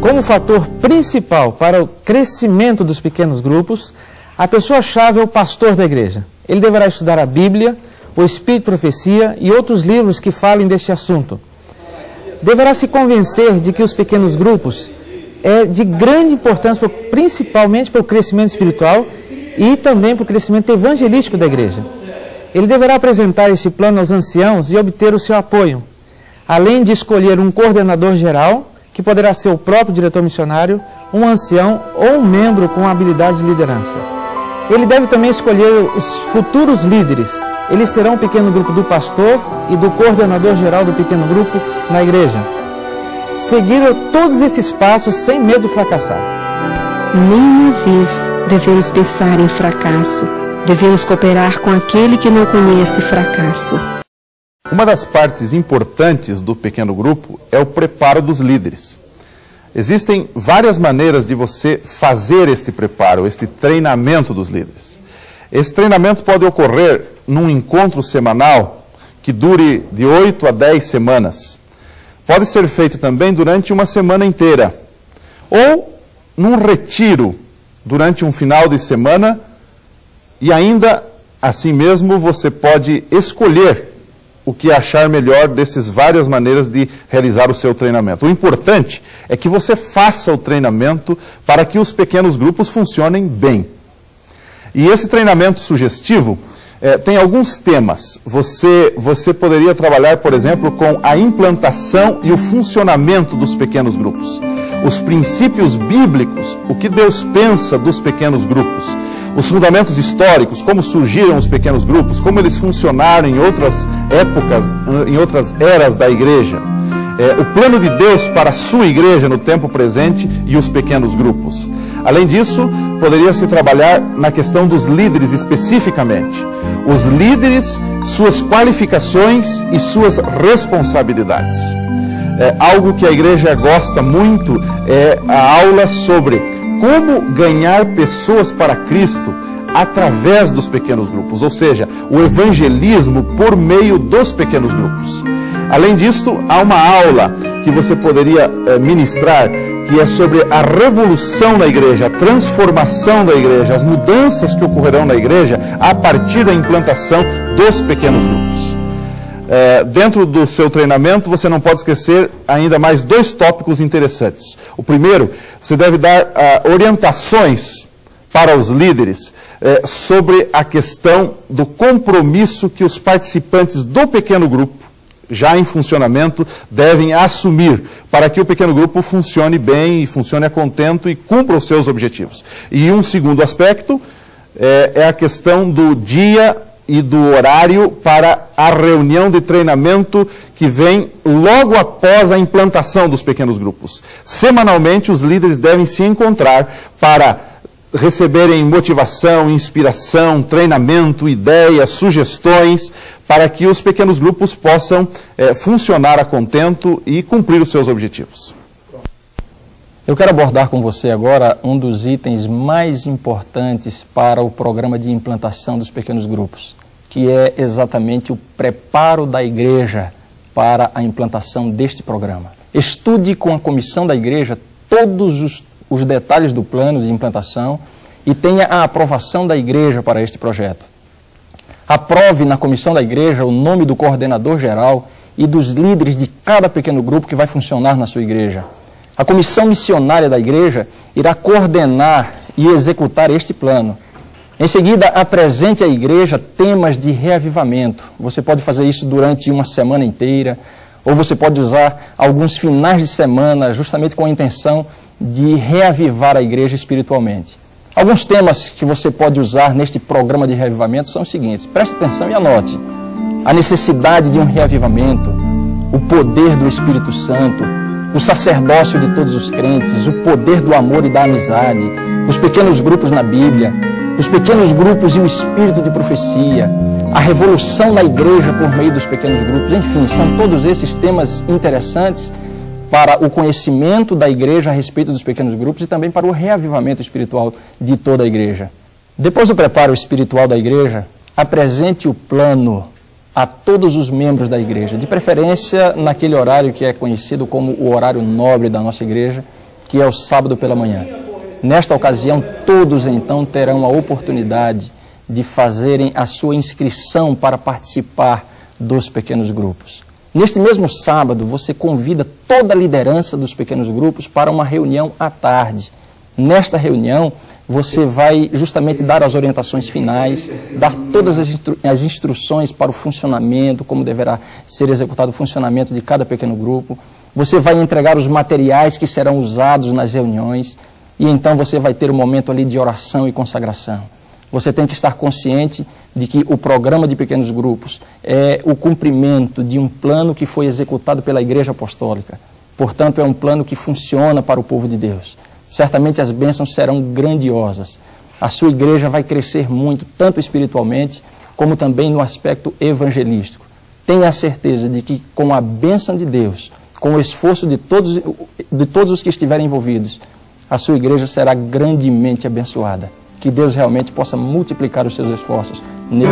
Como fator principal para o crescimento dos pequenos grupos, a pessoa-chave é o pastor da igreja. Ele deverá estudar a Bíblia, o Espírito de Profecia e outros livros que falem deste assunto. Deverá se convencer de que os pequenos grupos é de grande importância, principalmente para o crescimento espiritual e também para o crescimento evangelístico da igreja. Ele deverá apresentar esse plano aos anciãos e obter o seu apoio, além de escolher um coordenador geral, que poderá ser o próprio diretor missionário, um ancião ou um membro com habilidade de liderança. Ele deve também escolher os futuros líderes. Eles serão o pequeno grupo do pastor e do coordenador geral do pequeno grupo na igreja. Seguir todos esses passos sem medo de fracassar. Nenhuma vez devemos pensar em fracasso. Devemos cooperar com aquele que não conhece fracasso. Uma das partes importantes do pequeno grupo é o preparo dos líderes. Existem várias maneiras de você fazer este preparo, este treinamento dos líderes. Esse treinamento pode ocorrer num encontro semanal que dure de 8 a 10 semanas. Pode ser feito também durante uma semana inteira. Ou num retiro durante um final de semana. E ainda, assim mesmo, você pode escolher o que achar melhor dessas várias maneiras de realizar o seu treinamento. O importante é que você faça o treinamento para que os pequenos grupos funcionem bem. E esse treinamento sugestivo tem alguns temas. Você poderia trabalhar, por exemplo, com a implantação e o funcionamento dos pequenos grupos. Os princípios bíblicos, o que Deus pensa dos pequenos grupos. Os fundamentos históricos, como surgiram os pequenos grupos, como eles funcionaram em outras épocas, em outras eras da igreja. O plano de Deus para a sua igreja no tempo presente e os pequenos grupos. Além disso, poderia-se trabalhar na questão dos líderes especificamente. Os líderes, suas qualificações e suas responsabilidades. Algo que a igreja gosta muito é a aula sobre como ganhar pessoas para Cristo através dos pequenos grupos, ou seja, o evangelismo por meio dos pequenos grupos. Além disso, há uma aula que você poderia ministrar, que é sobre a revolução da igreja, a transformação da igreja, as mudanças que ocorrerão na igreja a partir da implantação dos pequenos grupos. Dentro do seu treinamento, você não pode esquecer ainda mais 2 tópicos interessantes. O primeiro, você deve dar orientações para os líderes sobre a questão do compromisso que os participantes do pequeno grupo, já em funcionamento, devem assumir para que o pequeno grupo funcione bem e funcione a contento e cumpra os seus objetivos. E um segundo aspecto é a questão do dia e do horário para a reunião de treinamento que vem logo após a implantação dos pequenos grupos. Semanalmente, os líderes devem se encontrar para receberem motivação, inspiração, treinamento, ideias, sugestões, para que os pequenos grupos possam funcionar a contento e cumprir os seus objetivos. Eu quero abordar com você agora um dos itens mais importantes para o programa de implantação dos pequenos grupos, que é exatamente o preparo da igreja para a implantação deste programa. Estude com a comissão da igreja todos os detalhes do plano de implantação e tenha a aprovação da igreja para este projeto. Aprove na comissão da igreja o nome do coordenador geral e dos líderes de cada pequeno grupo que vai funcionar na sua igreja. A comissão missionária da igreja irá coordenar e executar este plano. Em seguida, apresente à igreja temas de reavivamento. Você pode fazer isso durante uma semana inteira, ou você pode usar alguns finais de semana, justamente com a intenção de reavivar a igreja espiritualmente. Alguns temas que você pode usar neste programa de reavivamento são os seguintes. Preste atenção e anote. A necessidade de um reavivamento, o poder do Espírito Santo, o sacerdócio de todos os crentes, o poder do amor e da amizade, os pequenos grupos na Bíblia, os pequenos grupos e o espírito de profecia, a revolução na igreja por meio dos pequenos grupos, enfim, são todos esses temas interessantes para o conhecimento da igreja a respeito dos pequenos grupos e também para o reavivamento espiritual de toda a igreja. Depois do preparo espiritual da igreja, apresente o plano a todos os membros da igreja, de preferência naquele horário que é conhecido como o horário nobre da nossa igreja, que é o sábado pela manhã. Nesta ocasião, todos então terão a oportunidade de fazerem a sua inscrição para participar dos pequenos grupos. Neste mesmo sábado, você convida toda a liderança dos pequenos grupos para uma reunião à tarde. Nesta reunião, você vai justamente dar as orientações finais, dar todas as instruções para o funcionamento, como deverá ser executado o funcionamento de cada pequeno grupo. Você vai entregar os materiais que serão usados nas reuniões e então você vai ter um momento ali de oração e consagração. Você tem que estar consciente de que o programa de pequenos grupos é o cumprimento de um plano que foi executado pela Igreja Apostólica. Portanto, é um plano que funciona para o povo de Deus. Certamente as bênçãos serão grandiosas. A sua igreja vai crescer muito, tanto espiritualmente, como também no aspecto evangelístico. Tenha a certeza de que com a bênção de Deus, com o esforço de todos os que estiverem envolvidos, a sua igreja será grandemente abençoada. Que Deus realmente possa multiplicar os seus esforços nele.